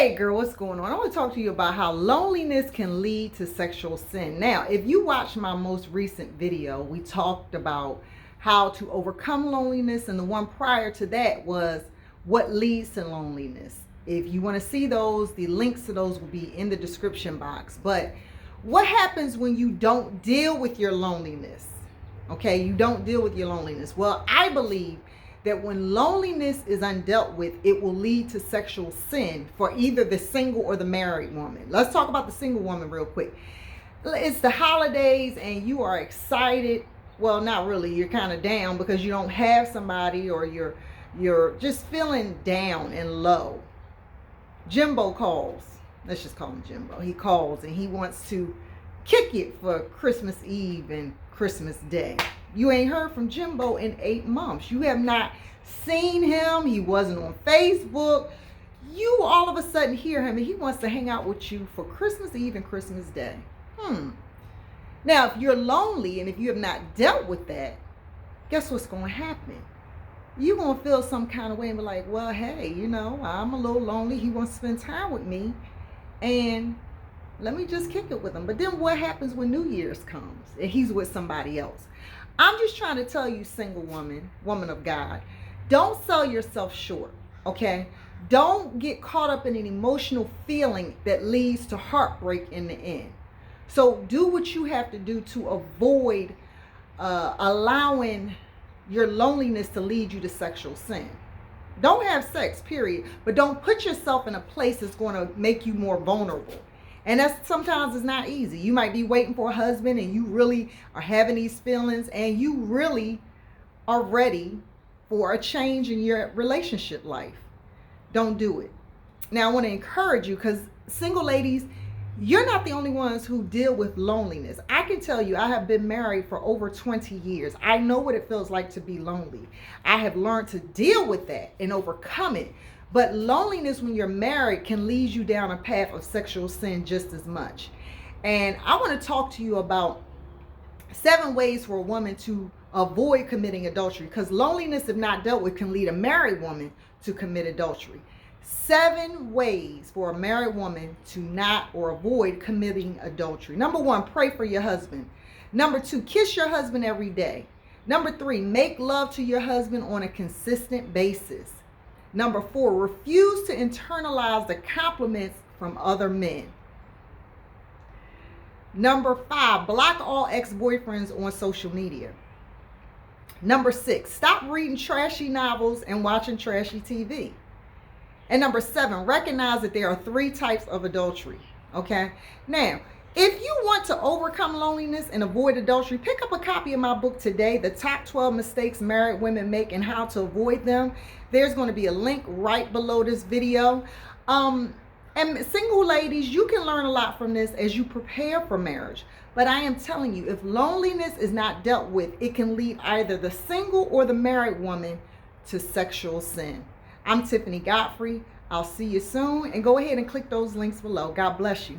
Hey girl, what's going on? I want to talk to you about how loneliness can lead to sexual sin. Now, if you watched my most recent video, we talked about how to overcome loneliness, and the one prior to that was what leads to loneliness. If you want to see those, the links to those will be in the description box. But what happens when you don't deal with your loneliness? Okay, you don't deal with your loneliness. Well, I believe that when loneliness is undealt with, it will lead to sexual sin for either the single or the married woman. Let's talk about the single woman real quick. It's the holidays and you are excited. Well, not really. You're kind of down because you don't have somebody, or you're just feeling down and low. Jimbo calls. Let's just call him Jimbo. He calls and he wants to kick it for Christmas Eve and Christmas Day. You ain't heard from Jimbo in 8 months. You have not seen him. He wasn't on Facebook. You all of a sudden hear him and he wants to hang out with you for Christmas Eve and Christmas Day. Now, if you're lonely and if you have not dealt with that, guess what's going to happen? You're going to feel some kind of way and be like, well, hey, I'm a little lonely. He wants to spend time with me. And let me just kick it with him. But then what happens when New Year's comes and he's with somebody else? I'm just trying to tell you, single woman of God, don't sell yourself short, okay? Don't get caught up in an emotional feeling that leads to heartbreak in the end. So do what you have to do to avoid allowing your loneliness to lead you to sexual sin. Don't have sex, period, but don't put yourself in a place that's going to make you more vulnerable. And that's sometimes it's not easy. You might be waiting for a husband and you really are having these feelings and you really are ready for a change in your relationship life. Don't do it. Now, I want to encourage you, because single ladies, you're not the only ones who deal with loneliness. I can tell you, I have been married for over 20 years. I know what it feels like to be lonely. I have learned to deal with that and overcome it. But loneliness when you're married can lead you down a path of sexual sin just as much. And I want to talk to you about 7 ways for a woman to avoid committing adultery, because loneliness, if not dealt with, can lead a married woman to commit adultery. 7 ways for a married woman to not or avoid committing adultery. Number 1, pray for your husband. Number 2, kiss your husband every day. Number 3, make love to your husband on a consistent basis. Number 4, refuse to internalize the compliments from other men. Number 5, block all ex-boyfriends on social media. Number 6, stop reading trashy novels and watching trashy TV. And number 7, recognize that there are 3 types of adultery. Okay? Now, if you want to overcome loneliness and avoid adultery, pick up a copy of my book today, The Top 12 Mistakes Married Women Make and How to Avoid Them. There's going to be a link right below this video. And single ladies, you can learn a lot from this as you prepare for marriage. But I am telling you, if loneliness is not dealt with, it can lead either the single or the married woman to sexual sin. I'm Tiffany Godfrey. I'll see you soon. And go ahead and click those links below. God bless you.